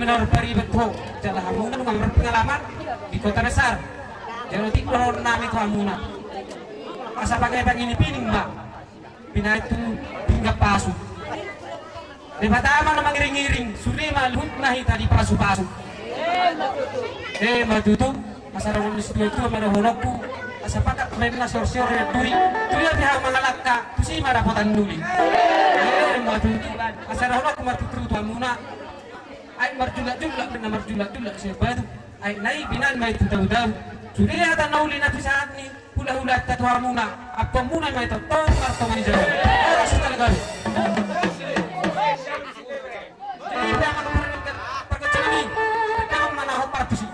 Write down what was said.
minor paribet ho jala hamuna nung pengalaman di kota besar jangan tikro nami ko hamuna asa pakai ini pining mbak pina itu hingga pasu di pertama nama ngiring-ngiring suri malut nahi tadi pasu-pasu matutu asa rawon studio itu mara honokku asa pakat mereka sor-sor turi ada mangalaka tusi mara potan nuli matutu asa rawon matutu hamuna ay marjula-jula na marjula-jula siapa itu ay naik binan may tutaw-daw suri ata nauli na saat ni hula-hula at tatuwa muna apa muna may tatong marto may jawa oras talaga jadi jangan pakai cini jangan manahok partusi